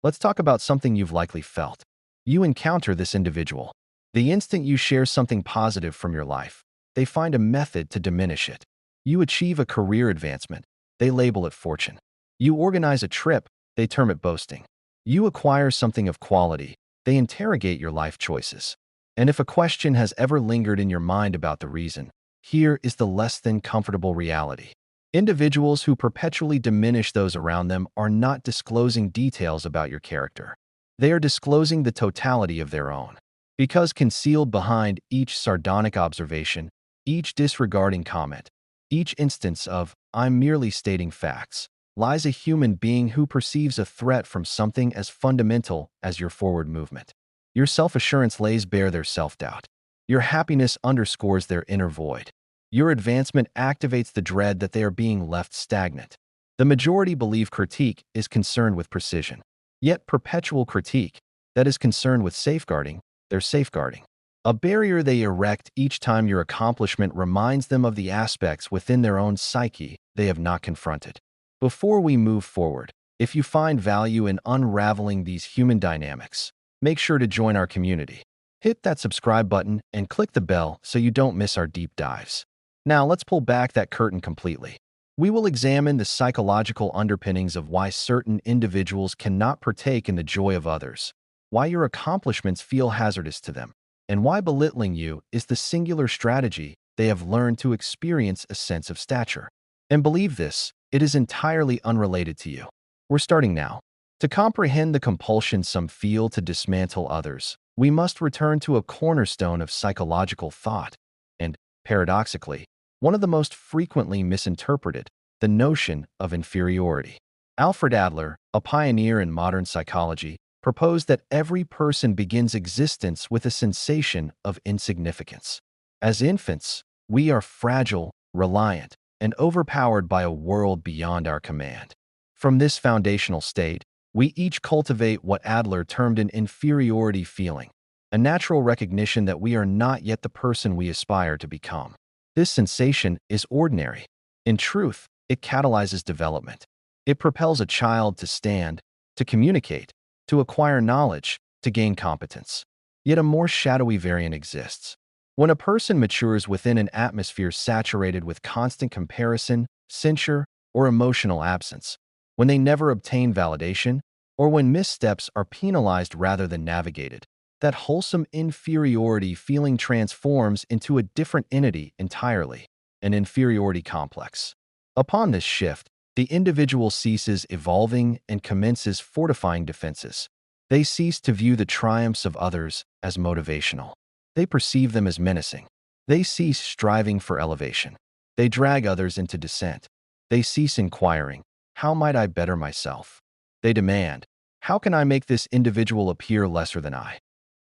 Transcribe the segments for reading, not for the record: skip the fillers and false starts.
Let's talk about something you've likely felt. You encounter this individual. The instant you share something positive from your life, they find a method to diminish it. You achieve a career advancement, they label it fortune. You organize a trip, they term it boasting. You acquire something of quality, they interrogate your life choices. And if a question has ever lingered in your mind about the reason, here is the less than comfortable reality. Individuals who perpetually diminish those around them are not disclosing details about your character. They are disclosing the totality of their own. Because concealed behind each sardonic observation, each disregarding comment, each instance of, "I'm merely stating facts," lies a human being who perceives a threat from something as fundamental as your forward movement. Your self-assurance lays bare their self-doubt. Your happiness underscores their inner void. Your advancement activates the dread that they are being left stagnant. The majority believe critique is concerned with precision. Yet perpetual critique, that is concerned with safeguarding, they're safeguarding. A barrier they erect each time your accomplishment reminds them of the aspects within their own psyche they have not confronted. Before we move forward, if you find value in unraveling these human dynamics, make sure to join our community. Hit that subscribe button and click the bell so you don't miss our deep dives. Now let's pull back that curtain completely. We will examine the psychological underpinnings of why certain individuals cannot partake in the joy of others, why your accomplishments feel hazardous to them, and why belittling you is the singular strategy they have learned to experience a sense of stature. And believe this, it is entirely unrelated to you. We're starting now. To comprehend the compulsion some feel to dismantle others, we must return to a cornerstone of psychological thought, and, paradoxically, one of the most frequently misinterpreted, the notion of inferiority. Alfred Adler, a pioneer in modern psychology, proposed that every person begins existence with a sensation of insignificance. As infants, we are fragile, reliant, and overpowered by a world beyond our command. From this foundational state, we each cultivate what Adler termed an inferiority feeling, a natural recognition that we are not yet the person we aspire to become. This sensation is ordinary. In truth, it catalyzes development. It propels a child to stand, to communicate, to acquire knowledge, to gain competence. Yet a more shadowy variant exists. When a person matures within an atmosphere saturated with constant comparison, censure, or emotional absence, when they never obtain validation, or when missteps are penalized rather than navigated, that wholesome inferiority feeling transforms into a different entity entirely, an inferiority complex. Upon this shift, the individual ceases evolving and commences fortifying defenses. They cease to view the triumphs of others as motivational. They perceive them as menacing. They cease striving for elevation. They drag others into descent. They cease inquiring, "How might I better myself?" They demand, "How can I make this individual appear lesser than I?"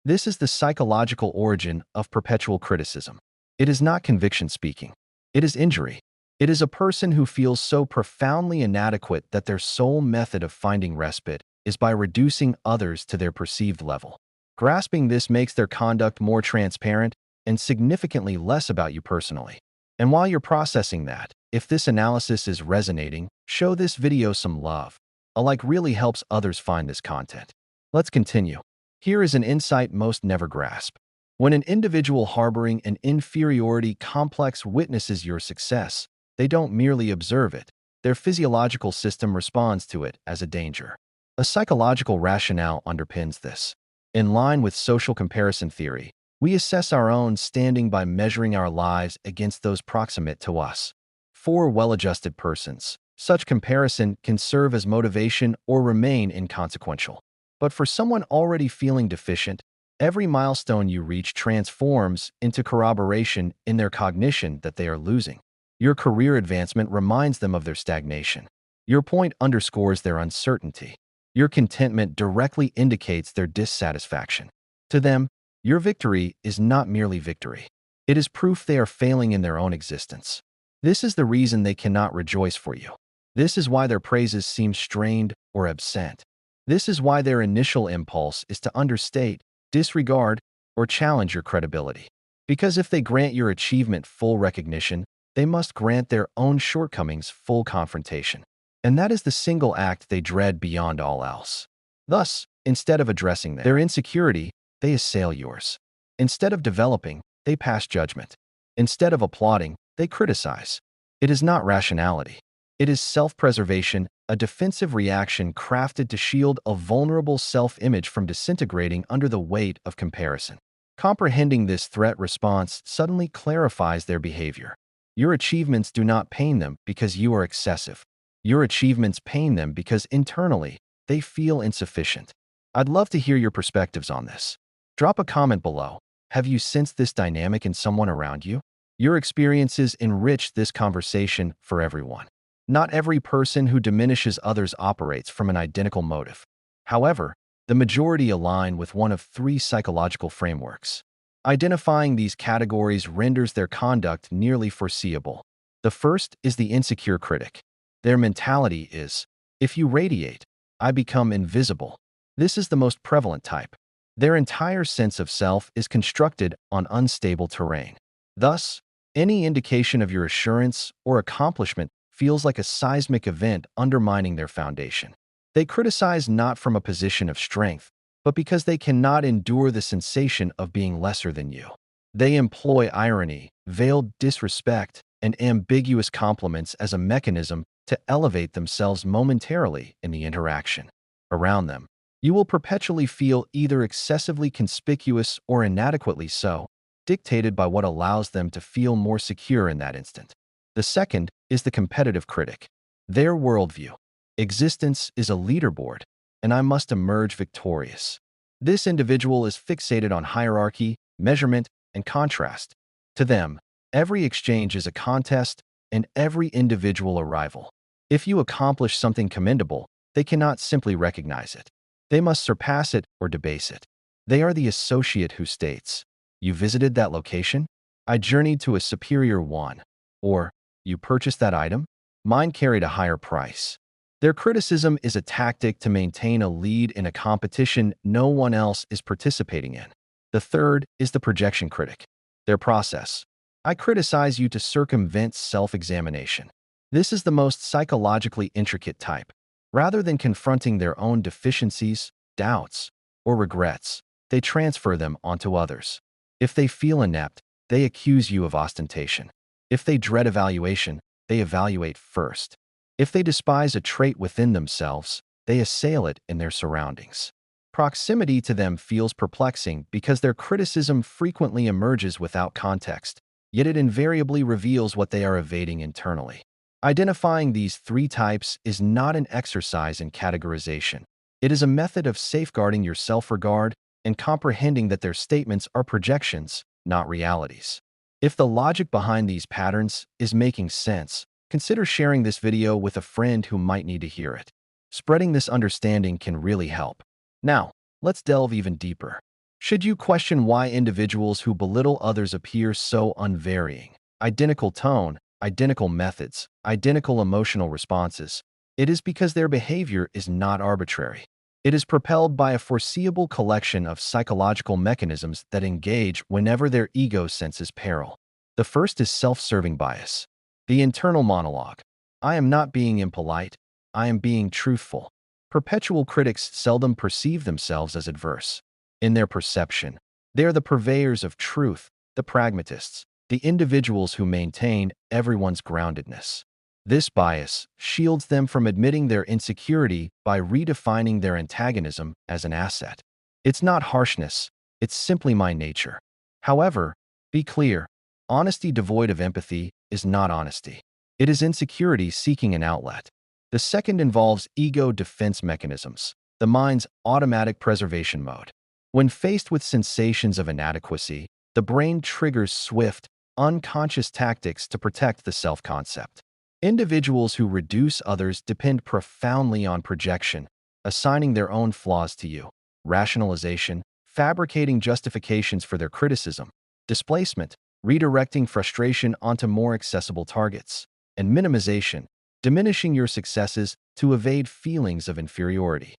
This is the psychological origin of perpetual criticism. It is not conviction speaking. It is injury. It is a person who feels so profoundly inadequate that their sole method of finding respite is by reducing others to their perceived level. Grasping this makes their conduct more transparent and significantly less about you personally. And while you're processing that, if this analysis is resonating, show this video some love. A like really helps others find this content. Let's continue. Here is an insight most never grasp. When an individual harboring an inferiority complex witnesses your success, they don't merely observe it. Their physiological system responds to it as a danger. A psychological rationale underpins this. In line with social comparison theory, we assess our own standing by measuring our lives against those proximate to us. For well-adjusted persons, such comparison can serve as motivation or remain inconsequential. But for someone already feeling deficient, every milestone you reach transforms into corroboration in their cognition that they are losing. Your career advancement reminds them of their stagnation. Your point underscores their uncertainty. Your contentment directly indicates their dissatisfaction. To them, your victory is not merely victory. It is proof they are failing in their own existence. This is the reason they cannot rejoice for you. This is why their praises seem strained or absent. This is why their initial impulse is to understate, disregard, or challenge your credibility. Because if they grant your achievement full recognition, they must grant their own shortcomings full confrontation. And that is the single act they dread beyond all else. Thus, instead of addressing their insecurity, they assail yours. Instead of developing, they pass judgment. Instead of applauding, they criticize. It is not rationality. It is self-preservation, a defensive reaction crafted to shield a vulnerable self-image from disintegrating under the weight of comparison. Comprehending this threat response suddenly clarifies their behavior. Your achievements do not pain them because you are excessive. Your achievements pain them because internally, they feel insufficient. I'd love to hear your perspectives on this. Drop a comment below. Have you sensed this dynamic in someone around you? Your experiences enrich this conversation for everyone. Not every person who diminishes others operates from an identical motive. However, the majority align with one of three psychological frameworks. Identifying these categories renders their conduct nearly foreseeable. The first is the insecure critic. Their mentality is, if you radiate, I become invisible. This is the most prevalent type. Their entire sense of self is constructed on unstable terrain. Thus, any indication of your assurance or accomplishment feels like a seismic event undermining their foundation. They criticize not from a position of strength, but because they cannot endure the sensation of being lesser than you. They employ irony, veiled disrespect, and ambiguous compliments as a mechanism to elevate themselves momentarily in the interaction. Around them, you will perpetually feel either excessively conspicuous or inadequately so, dictated by what allows them to feel more secure in that instant. The second is the competitive critic. Their worldview. Existence is a leaderboard, and I must emerge victorious. This individual is fixated on hierarchy, measurement, and contrast. To them, every exchange is a contest, and every individual a rival. If you accomplish something commendable, they cannot simply recognize it. They must surpass it or debase it. They are the associate who states, "You visited that location? I journeyed to a superior one." Or, "You purchased that item? Mine carried a higher price." Their criticism is a tactic to maintain a lead in a competition no one else is participating in. The third is the projection critic. Their process. I criticize you to circumvent self-examination. This is the most psychologically intricate type. Rather than confronting their own deficiencies, doubts, or regrets, they transfer them onto others. If they feel inept, they accuse you of ostentation. If they dread evaluation, they evaluate first. If they despise a trait within themselves, they assail it in their surroundings. Proximity to them feels perplexing because their criticism frequently emerges without context, yet it invariably reveals what they are evading internally. Identifying these three types is not an exercise in categorization. It is a method of safeguarding your self-regard and comprehending that their statements are projections, not realities. If the logic behind these patterns is making sense, consider sharing this video with a friend who might need to hear it. Spreading this understanding can really help. Now, let's delve even deeper. Should you question why individuals who belittle others appear so unvarying? Identical tone, identical methods, identical emotional responses. It is because their behavior is not arbitrary. It is propelled by a foreseeable collection of psychological mechanisms that engage whenever their ego senses peril. The first is self-serving bias. The internal monologue. I am not being impolite. I am being truthful. Perpetual critics seldom perceive themselves as adverse. In their perception, they are the purveyors of truth, the pragmatists, the individuals who maintain everyone's groundedness. This bias shields them from admitting their insecurity by redefining their antagonism as an asset. It's not harshness, it's simply my nature. However, be clear, honesty devoid of empathy is not honesty. It is insecurity seeking an outlet. The second involves ego defense mechanisms, the mind's automatic preservation mode. When faced with sensations of inadequacy, the brain triggers swift, unconscious tactics to protect the self-concept. Individuals who reduce others depend profoundly on projection, assigning their own flaws to you, rationalization, fabricating justifications for their criticism, displacement, redirecting frustration onto more accessible targets, and minimization, diminishing your successes to evade feelings of inferiority.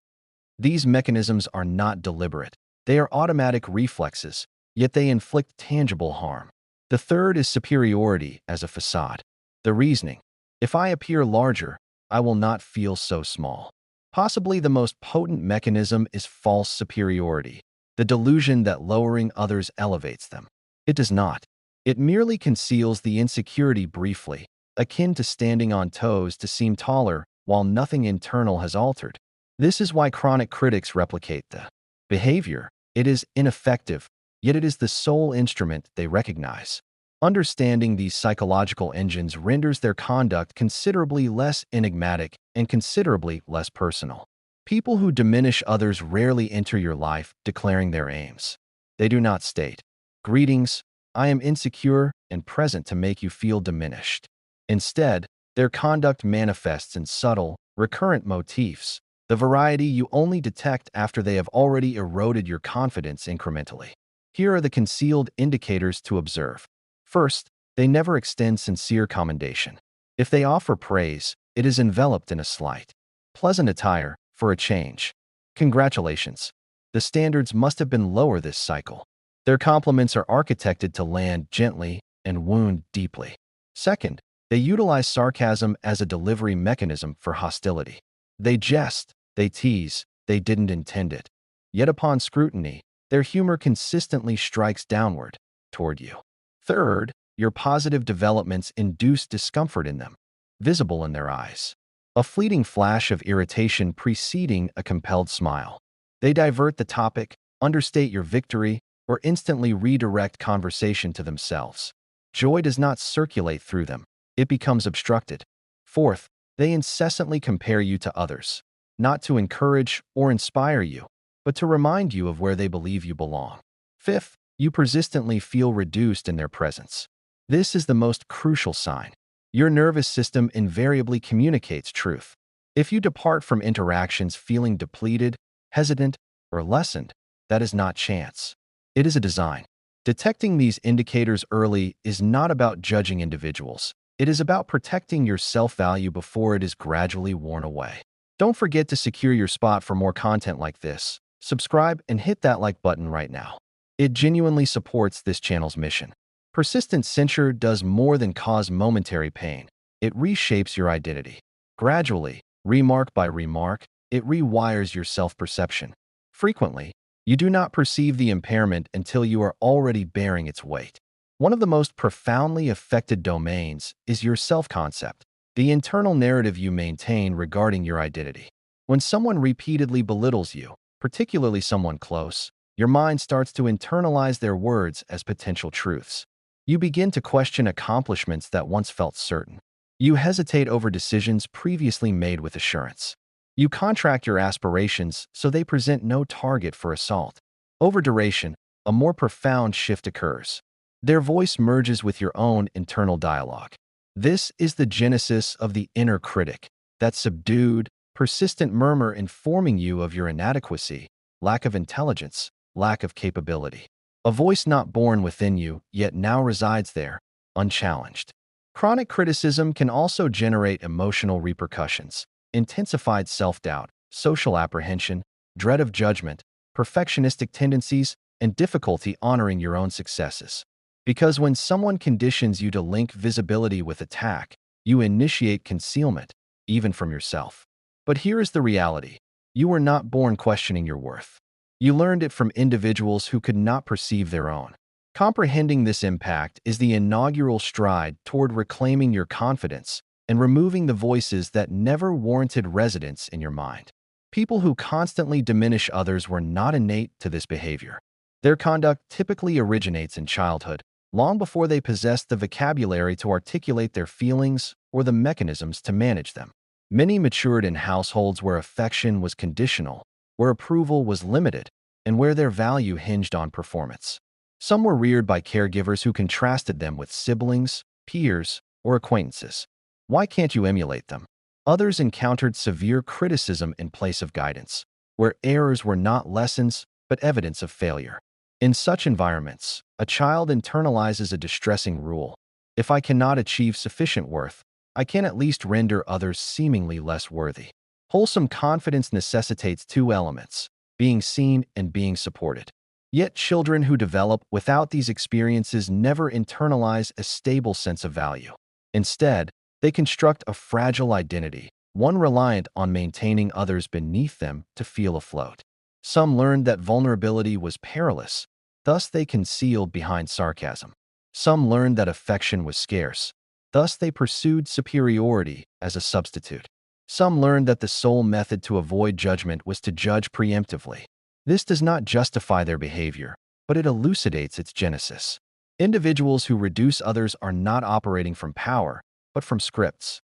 These mechanisms are not deliberate. They are automatic reflexes, yet they inflict tangible harm. The third is superiority as a facade. The reasoning. If I appear larger, I will not feel so small. Possibly the most potent mechanism is false superiority, the delusion that lowering others elevates them. It does not. It merely conceals the insecurity briefly, akin to standing on toes to seem taller while nothing internal has altered. This is why chronic critics replicate the behavior. It is ineffective, yet it is the sole instrument they recognize. Understanding these psychological engines renders their conduct considerably less enigmatic and considerably less personal. People who diminish others rarely enter your life declaring their aims. They do not state, "Greetings, I am insecure and present to make you feel diminished." Instead, their conduct manifests in subtle, recurrent motifs, the variety you only detect after they have already eroded your confidence incrementally. Here are the concealed indicators to observe. First, they never extend sincere commendation. If they offer praise, it is enveloped in a slight, pleasant attire for a change. Congratulations. The standards must have been lower this cycle. Their compliments are architected to land gently and wound deeply. Second, they utilize sarcasm as a delivery mechanism for hostility. They jest, they tease, they didn't intend it. Yet upon scrutiny, their humor consistently strikes downward, toward you. Third, your positive developments induce discomfort in them, visible in their eyes. A fleeting flash of irritation preceding a compelled smile. They divert the topic, understate your victory, or instantly redirect conversation to themselves. Joy does not circulate through them. It becomes obstructed. Fourth, they incessantly compare you to others, not to encourage or inspire you, but to remind you of where they believe you belong. Fifth, you persistently feel reduced in their presence. This is the most crucial sign. Your nervous system invariably communicates truth. If you depart from interactions feeling depleted, hesitant, or lessened, that is not chance. It is a design. Detecting these indicators early is not about judging individuals. It is about protecting your self-value before it is gradually worn away. Don't forget to secure your spot for more content like this. Subscribe and hit that like button right now. It genuinely supports this channel's mission. Persistent censure does more than cause momentary pain. It reshapes your identity. Gradually, remark by remark, it rewires your self-perception. Frequently, you do not perceive the impairment until you are already bearing its weight. One of the most profoundly affected domains is your self-concept, the internal narrative you maintain regarding your identity. When someone repeatedly belittles you, particularly someone close, your mind starts to internalize their words as potential truths. You begin to question accomplishments that once felt certain. You hesitate over decisions previously made with assurance. You contract your aspirations so they present no target for assault. Over duration, a more profound shift occurs. Their voice merges with your own internal dialogue. This is the genesis of the inner critic, that subdued, persistent murmur informing you of your inadequacy, lack of intelligence, lack of capability. A voice not born within you, yet now resides there, unchallenged. Chronic criticism can also generate emotional repercussions, intensified self-doubt, social apprehension, dread of judgment, perfectionistic tendencies, and difficulty honoring your own successes. Because when someone conditions you to link visibility with attack, you initiate concealment, even from yourself. But here is the reality. You were not born questioning your worth. You learned it from individuals who could not perceive their own. Comprehending this impact is the inaugural stride toward reclaiming your confidence and removing the voices that never warranted residence in your mind. People who constantly diminish others were not innate to this behavior. Their conduct typically originates in childhood, long before they possess the vocabulary to articulate their feelings or the mechanisms to manage them. Many matured in households where affection was conditional, where approval was limited, and where their value hinged on performance. Some were reared by caregivers who contrasted them with siblings, peers, or acquaintances. Why can't you emulate them? Others encountered severe criticism in place of guidance, where errors were not lessons but evidence of failure. In such environments, a child internalizes a distressing rule. If I cannot achieve sufficient worth, I can at least render others seemingly less worthy. Wholesome confidence necessitates two elements: being seen and being supported. Yet children who develop without these experiences never internalize a stable sense of value. Instead, they construct a fragile identity, one reliant on maintaining others beneath them to feel afloat. Some learned that vulnerability was perilous, thus they concealed behind sarcasm. Some learned that affection was scarce, thus they pursued superiority as a substitute. Some learned that the sole method to avoid judgment was to judge preemptively. This does not justify their behavior, but it elucidates its genesis. Individuals who reduce others are not operating from power, but from scripts,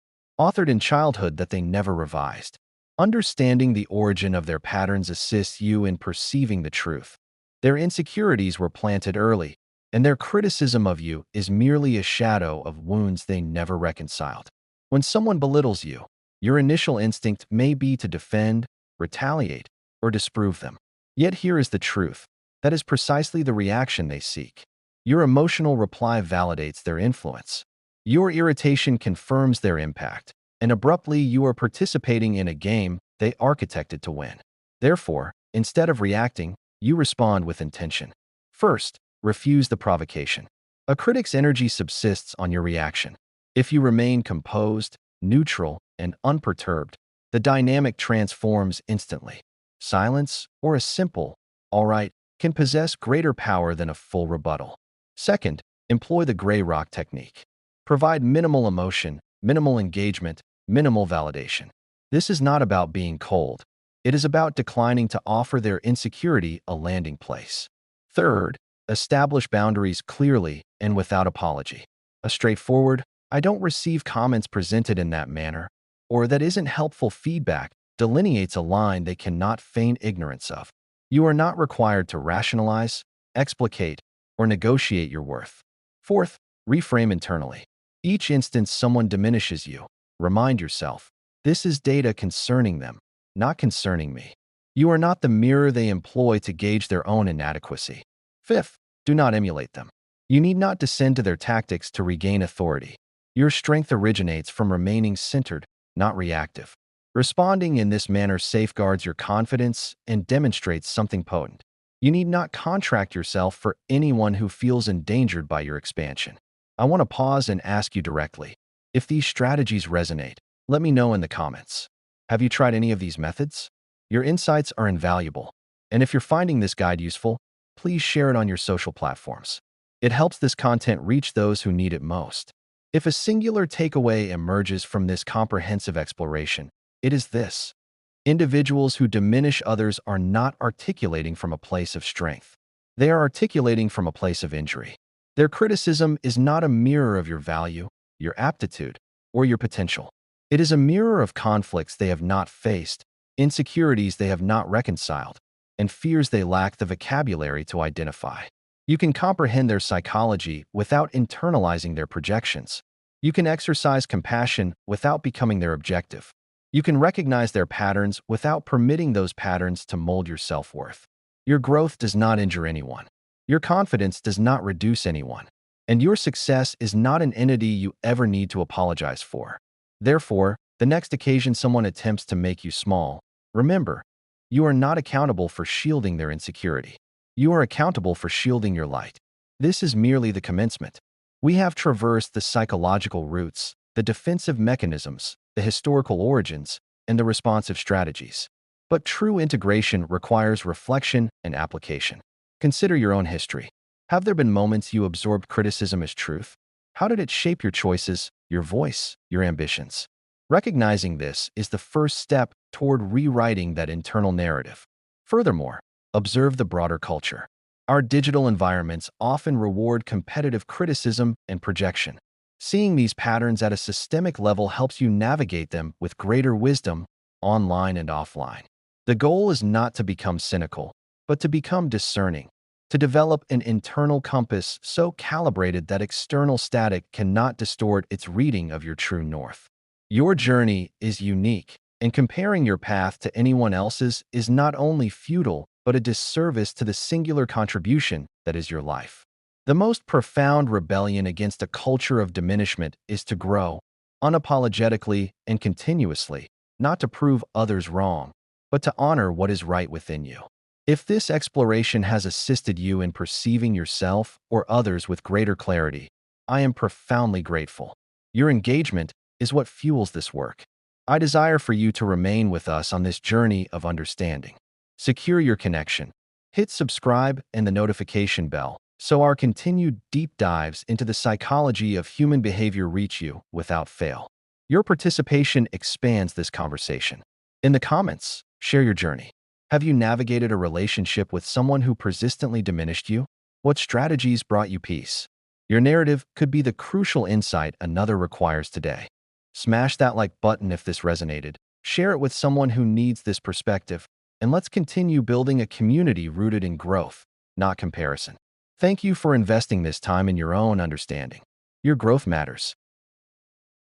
authored in childhood that they never revised. Understanding the origin of their patterns assists you in perceiving the truth. Their insecurities were planted early, and their criticism of you is merely a shadow of wounds they never reconciled. When someone belittles you, your initial instinct may be to defend, retaliate, or disprove them. Yet here is the truth. That is precisely the reaction they seek. Your emotional reply validates their influence. Your irritation confirms their impact, and abruptly you are participating in a game they architected to win. Therefore, instead of reacting, you respond with intention. First, refuse the provocation. A critic's energy subsists on your reaction. If you remain composed, neutral, and unperturbed, the dynamic transforms instantly. Silence, or a simple, "all right," can possess greater power than a full rebuttal. Second, employ the gray rock technique. Provide minimal emotion, minimal engagement, minimal validation. This is not about being cold. It is about declining to offer their insecurity a landing place. Third, establish boundaries clearly and without apology. A straightforward, "I don't receive comments presented in that manner," or "that isn't helpful feedback," delineates a line they cannot feign ignorance of. You are not required to rationalize, explicate, or negotiate your worth. Fourth, reframe internally. Each instance someone diminishes you, remind yourself, this is data concerning them, not concerning me. You are not the mirror they employ to gauge their own inadequacy. Fifth, do not emulate them. You need not descend to their tactics to regain authority. Your strength originates from remaining centered, not reactive. Responding in this manner safeguards your confidence and demonstrates something potent. You need not contract yourself for anyone who feels endangered by your expansion. I want to pause and ask you directly. If these strategies resonate, let me know in the comments. Have you tried any of these methods? Your insights are invaluable. And if you're finding this guide useful, please share it on your social platforms. It helps this content reach those who need it most. If a singular takeaway emerges from this comprehensive exploration, it is this: individuals who diminish others are not articulating from a place of strength. They are articulating from a place of injury. Their criticism is not a mirror of your value, your aptitude, or your potential. It is a mirror of conflicts they have not faced, insecurities they have not reconciled, and fears they lack the vocabulary to identify. You can comprehend their psychology without internalizing their projections. You can exercise compassion without becoming their objective. You can recognize their patterns without permitting those patterns to mold your self-worth. Your growth does not injure anyone. Your confidence does not reduce anyone. And your success is not an entity you ever need to apologize for. Therefore, the next occasion someone attempts to make you small, remember, you are not accountable for shielding their insecurity. You are accountable for shielding your light. This is merely the commencement. We have traversed the psychological roots, the defensive mechanisms, the historical origins, and the responsive strategies. But true integration requires reflection and application. Consider your own history. Have there been moments you absorbed criticism as truth? How did it shape your choices, your voice, your ambitions? Recognizing this is the first step toward rewriting that internal narrative. Furthermore, observe the broader culture. Our digital environments often reward competitive criticism and projection. Seeing these patterns at a systemic level helps you navigate them with greater wisdom, online and offline. The goal is not to become cynical, but to become discerning, to develop an internal compass so calibrated that external static cannot distort its reading of your true north. Your journey is unique, and comparing your path to anyone else's is not only futile, but a disservice to the singular contribution that is your life. The most profound rebellion against a culture of diminishment is to grow, unapologetically and continuously, not to prove others wrong, but to honor what is right within you. If this exploration has assisted you in perceiving yourself or others with greater clarity, I am profoundly grateful. Your engagement is what fuels this work. I desire for you to remain with us on this journey of understanding. Secure your connection. Hit subscribe and the notification bell so our continued deep dives into the psychology of human behavior reach you without fail. Your participation expands this conversation. In the comments, share your journey. Have you navigated a relationship with someone who persistently diminished you? What strategies brought you peace? Your narrative could be the crucial insight another requires today. Smash that like button if this resonated. Share it with someone who needs this perspective. And let's continue building a community rooted in growth, not comparison. Thank you for investing this time in your own understanding. Your growth matters.